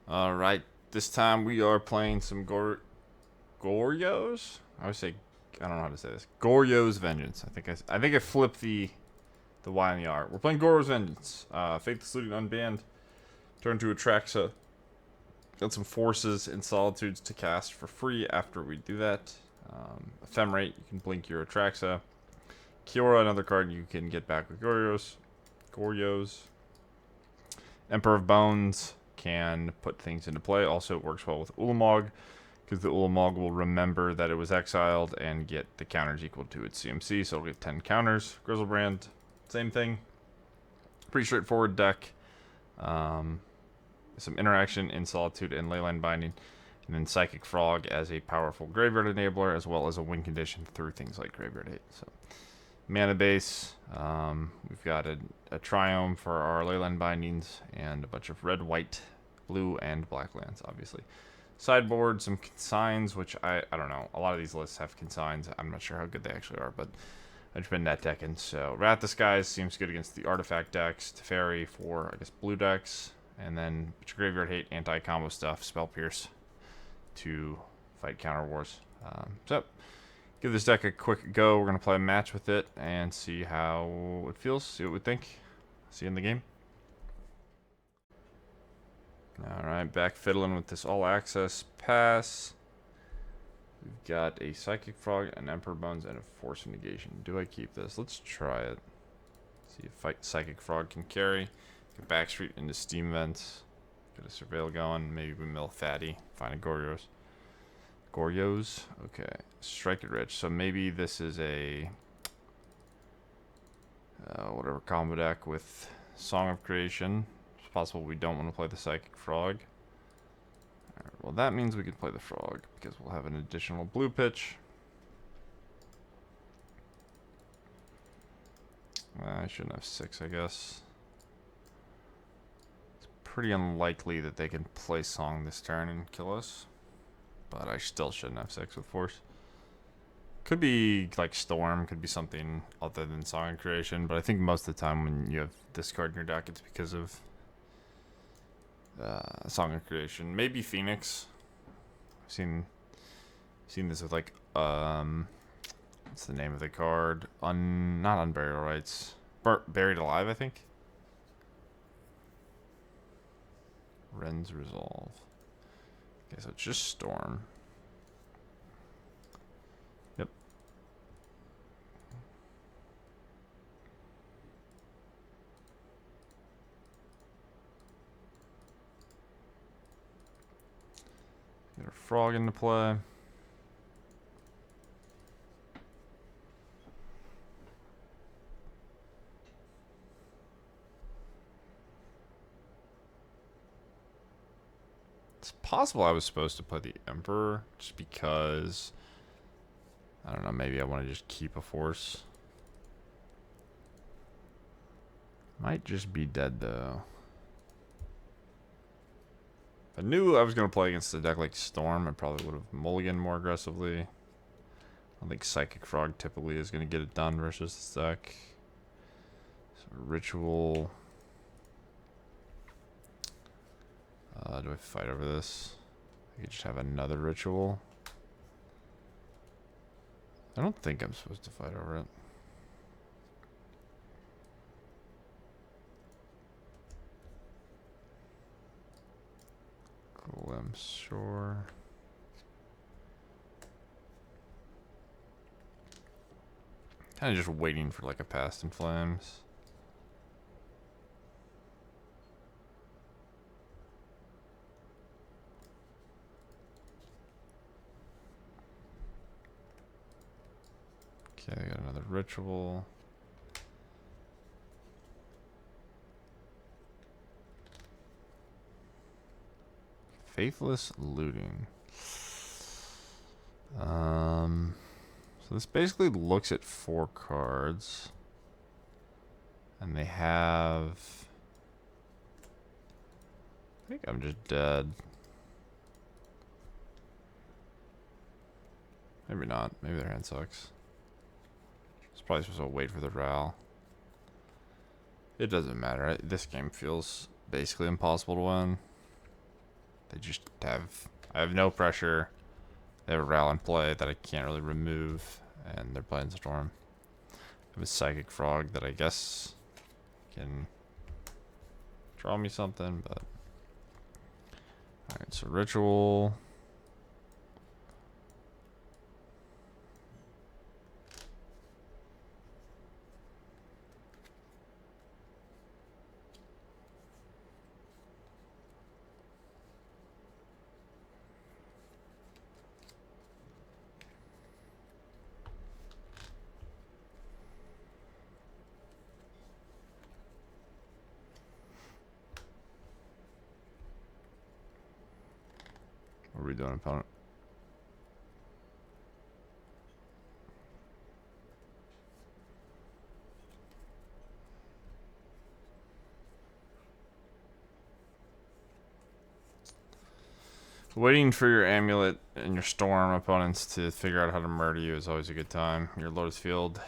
All right, this time we are playing some Goryos. I would say I don't know how to say this. Goryo's Vengeance. I think I flipped the Y and the R. We're playing Goryo's Vengeance. Faithless Looting Unbanned. Turn to Atraxa. Got some forces and solitudes to cast for free after we do that. Ephemerate, you can blink your Atraxa. Kiora, another card you can get back with Goryos. Emperor of Bones can put things into play. Also, it works well with Ulamog, because the Ulamog will remember that it was exiled and get the counters equal to its CMC, so it'll get 10 counters. Grizzlebrand, same thing. Pretty straightforward deck. Some interaction in Solitude and Leyline Binding, and then Psychic Frog as a powerful graveyard enabler, as well as a win condition through things like Graveyard Hate. So, mana base, we've got a Triome for our Leyline Bindings, and a bunch of red, white, blue, and black lands, obviously. Sideboard, some consigns, which I don't know. A lot of these lists have consigns. I'm not sure how good they actually are, but I've just been net decking. So, Wrath Disguise seems good against the artifact decks. Teferi for, I guess, blue decks. And then Graveyard Hate, anti-combo stuff, Spell Pierce to fight counter wars. So, give this deck a quick go. We're going to play a match with it and see how it feels, see what we think. See you in the game. Alright, back fiddling with this all-access pass. We've got a Psychic Frog, an Emperor Bones, and a Force of Negation. Do I keep this? Let's try it. See if Psychic Frog can carry. Get Backstreet into Steam Vents. Get a Surveil going. Maybe we mill Fatty. Find a Goryos. Okay. Strike it rich. So maybe this is a whatever combo deck with Song of Creation. It's possible we don't want to play the Psychic Frog. Right, well, that means we can play the Frog because we'll have an additional blue pitch. I shouldn't have 6, I guess. Pretty unlikely that they can play Song this turn and kill us, but I still shouldn't have 6 with Force. Could be like Storm, could be something other than Song and Creation, but I think most of the time when you have this card in your deck, it's because of Song and Creation. Maybe Phoenix. I've seen this with like what's the name of the card? Not Unburial Rites, Buried Alive, I think. Ren's Resolve. Okay, so it's just Storm. Yep. Get a Frog into play. It's possible I was supposed to play the Emperor just because, I don't know, maybe I want to just keep a Force. Might just be dead though. If I knew I was going to play against a deck like Storm, I probably would have mulliganed more aggressively. I don't think Psychic Frog typically is going to get it done versus this deck. So Ritual. Do I fight over this? I could just have another Ritual. I don't think I'm supposed to fight over it. Golem, sure. Kind of just waiting for like a Past in Flames. Okay, I got another Ritual. Faithless Looting. So this basically looks at 4 cards. And they have... I think I'm just dead. Maybe not. Maybe their hand sucks. It's probably supposed to wait for the Ral. It doesn't matter. This game feels basically impossible to win. They just have... I have no pressure. They have a Ral in play that I can't really remove, and they're playing Storm. I have a Psychic Frog that I guess can draw me something, but... Alright, so Ritual... What are we doing, opponent? Waiting for your amulet and your storm opponents to figure out how to murder you is always a good time. Your Lotus Field.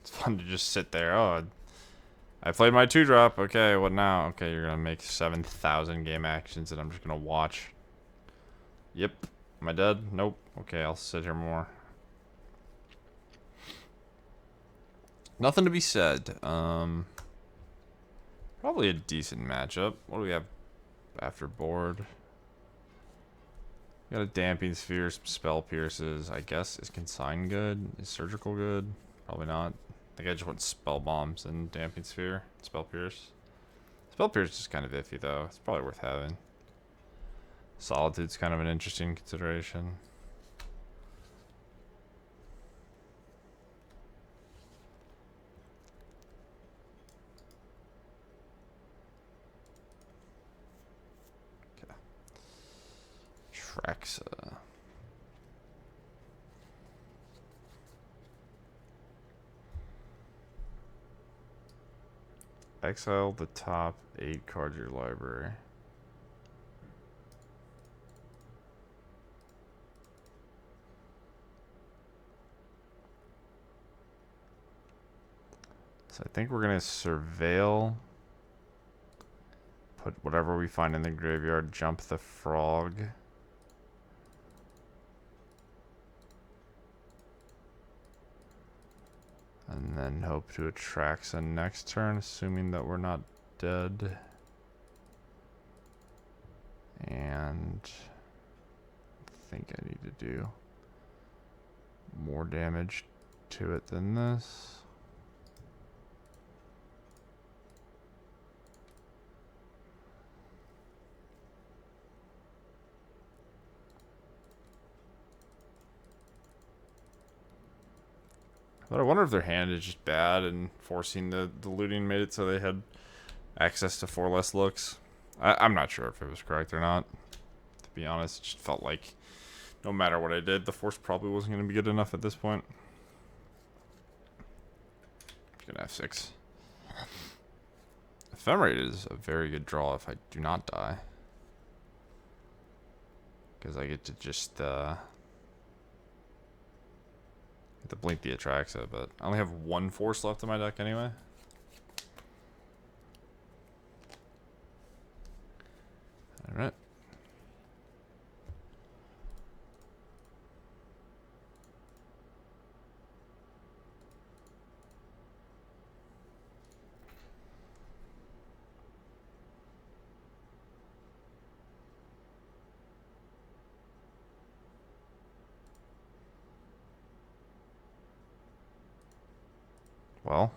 It's fun to just sit there. Oh, I played my 2-drop. Okay, what now? Okay, you're gonna make 7,000 game actions and I'm just gonna watch. Yep. Am I dead? Nope. Okay, I'll sit here more. Nothing to be said. Probably a decent matchup. What do we have after board? We got a Damping Sphere, some Spell Pierces. I guess, is Consign good? Is Surgical good? Probably not. I think I just want Spell Bombs and Damping Sphere. Spell Pierce. Spell Pierce is kind of iffy though. It's probably worth having. Solitude's kind of an interesting consideration. Okay. Traxa. Exile the top 8 cards of your library. So I think we're going to surveil, put whatever we find in the graveyard, jump the frog. And then hope to attract some next turn, assuming that we're not dead. And I think I need to do more damage to it than this. But I wonder if their hand is just bad and forcing the looting made it so they had access to 4 less looks. I'm not sure if it was correct or not. To be honest, it just felt like no matter what I did, the force probably wasn't going to be good enough at this point. I'm going to F6. Ephemerate is a very good draw if I do not die. Because I get to just... to blink the Atraxa, but I only have 1 force left in my deck anyway. Alright. Well,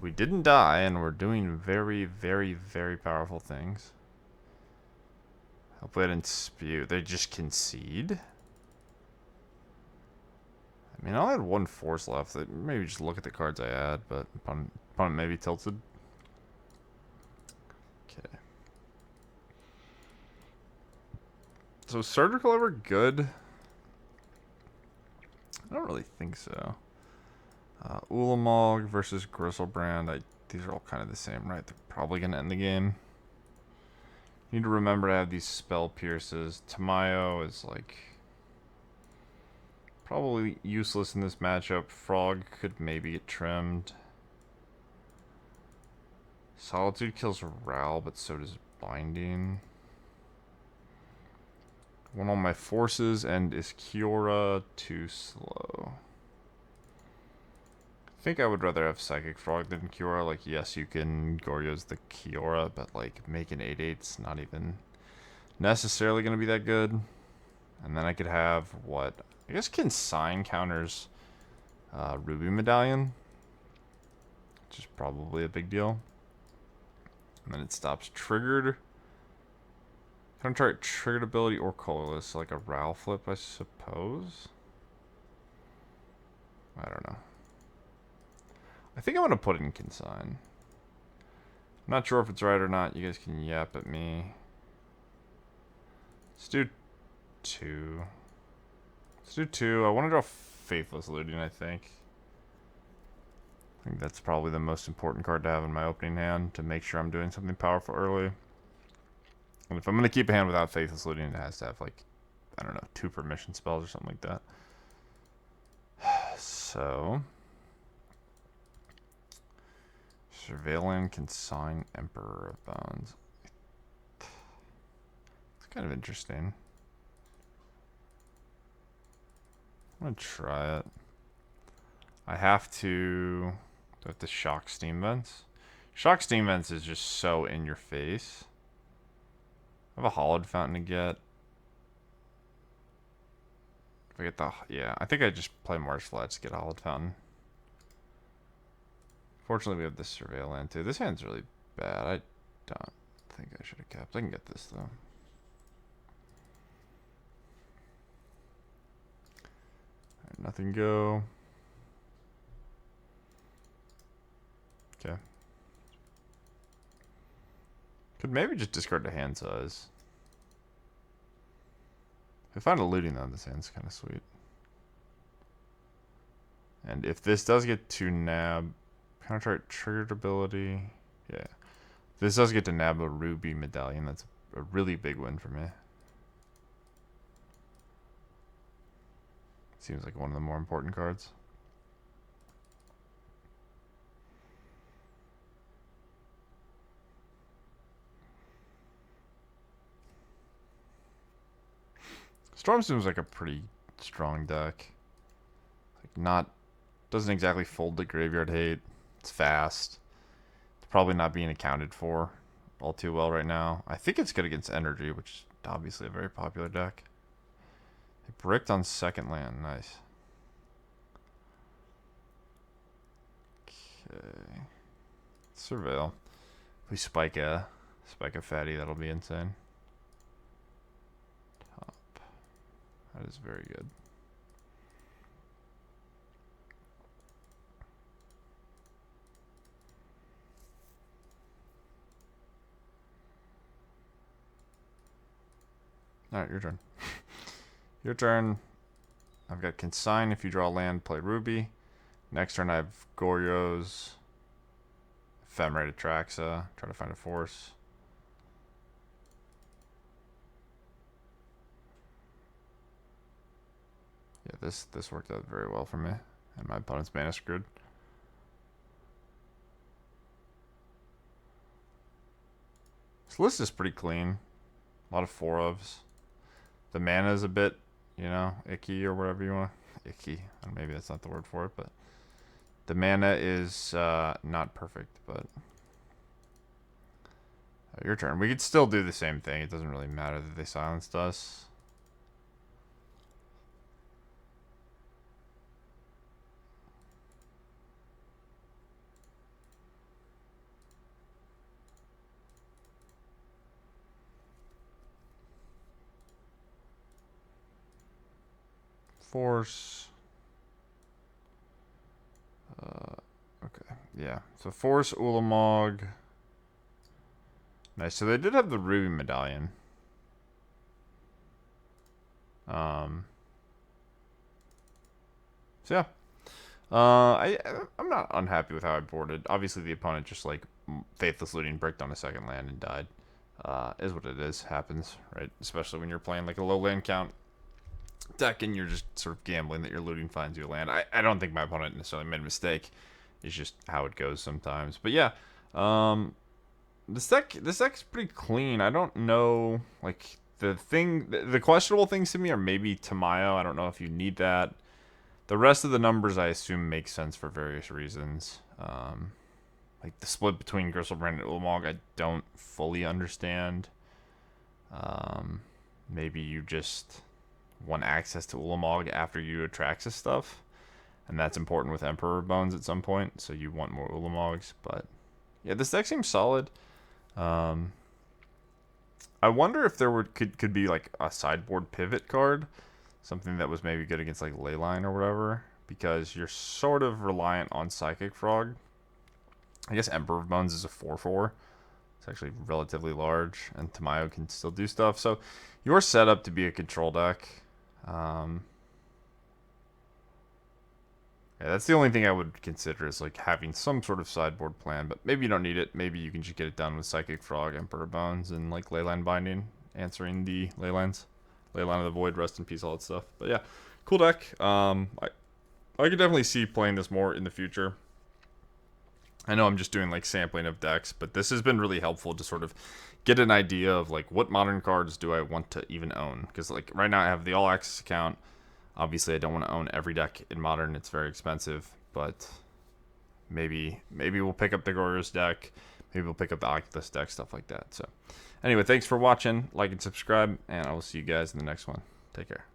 we didn't die, and we're doing very, very, very powerful things. Hopefully I didn't spew. They just concede? I mean, I only had 1 force left. Maybe just look at the cards I had, but opponent maybe tilted. Okay. So, is Surgical ever good? I don't really think so. Ulamog versus Gristlebrand. These are all kind of the same, right? They're probably going to end the game. Need to remember to have these Spell Pierces. Tamayo is like probably useless in this matchup. Frog could maybe get trimmed. Solitude kills Ral, but so does Binding. Want all my forces, and is Kiora too slow? I think I would rather have Psychic Frog than Kiora. Like, yes, you can Goryo's the Kiora, but like making 8/8's not even necessarily going to be that good. And then I could have what? I guess Consign counters Ruby Medallion, which is probably a big deal. And then it stops triggered. Can I try triggered ability or colorless, like a Ral flip, I suppose? I don't know. I think I'm going to put it in Consign. I'm not sure if it's right or not. You guys can yap at me. Let's do 2. Let's do 2. I want to draw Faithless Looting, I think. I think that's probably the most important card to have in my opening hand to make sure I'm doing something powerful early. And if I'm going to keep a hand without Faithless Looting, it has to have, like, I don't know, 2 permission spells or something like that. So... Surveillant, Consign, Emperor of Bones. It's kind of interesting. I'm going to try it. I have to shock Steam Vents. Shock Steam Vents is just so in your face. I have a Hollowed Fountain to get. If I get the... Yeah, I think I just play Marsh Flats to get a Hollowed Fountain. Fortunately, we have this Surveillant too. This hand's really bad. I don't think I should have kept. I can get this, though. Alright, nothing go. Okay. Could maybe just discard the hand size. If I find a looting, though, this hand's kind of sweet. And if this does get to nab... Counter triggered ability. Yeah. If this does get to nab a Ruby Medallion, that's a really big win for me. Seems like one of the more important cards. Storm seems like a pretty strong deck. Like, not... Doesn't exactly fold the Graveyard Hate. It's fast. It's probably not being accounted for all too well right now. I think it's good against Energy, which is obviously a very popular deck. It bricked on second land. Nice. Okay. Surveil. If we spike a fatty, that'll be insane. Top. That is very good. Alright, your turn. Your turn. I've got Consign. If you draw land, play Ruby. Next turn I have Goryo's Ephemerate Atraxa. Try to find a force. Yeah, this worked out very well for me. And my opponent's mana screwed. This list is pretty clean. A lot of 4-ofs. The mana is a bit, you know, icky or whatever you want. Icky. Maybe that's not the word for it, but the mana is not perfect, but your turn. We could still do the same thing. It doesn't really matter that they silenced us. Force. Okay, yeah. So Force, Ulamog. Nice. So they did have the Ruby Medallion. So yeah. I'm not unhappy with how I boarded. Obviously, the opponent just like Faithless Looting bricked on a second land and died. Is what it is. Happens, right? Especially when you're playing like a low land count deck and you're just sort of gambling that your looting finds you a land. I don't think my opponent necessarily made a mistake. It's just how it goes sometimes. But yeah, this deck's pretty clean. I don't know, like, the questionable things to me are maybe Tamayo. I don't know if you need that. The rest of the numbers I assume make sense for various reasons. Like the split between Griselbrand and Ulamog, I don't fully understand. Maybe you just want access to Ulamog after you Atraxas stuff, and that's important with Emperor Bones at some point, so you want more Ulamogs. But yeah, this deck seems solid. I wonder if there could be like a sideboard pivot card, something that was maybe good against like Leyline or whatever, because you're sort of reliant on Psychic Frog. I guess Emperor of Bones is a 4/4. It's actually relatively large, and Tamayo can still do stuff. So you're set up to be a control deck. Yeah, that's the only thing I would consider is like having some sort of sideboard plan, but maybe you don't need it. Maybe you can just get it done with Psychic Frog, Emperor Bones, and like Leyline Binding, answering the Leylines. Leyline of the Void, Rest in Peace, all that stuff. But yeah, cool deck. I could definitely see playing this more in the future. I know I'm just doing like sampling of decks, but this has been really helpful to sort of get an idea of like what modern cards do I want to even own. Because like right now I have the All Access account. Obviously I don't want to own every deck in Modern. It's very expensive, but maybe we'll pick up the Goryo's deck. Maybe we'll pick up the Oculus deck, stuff like that. So anyway, thanks for watching. Like and subscribe, and I will see you guys in the next one. Take care.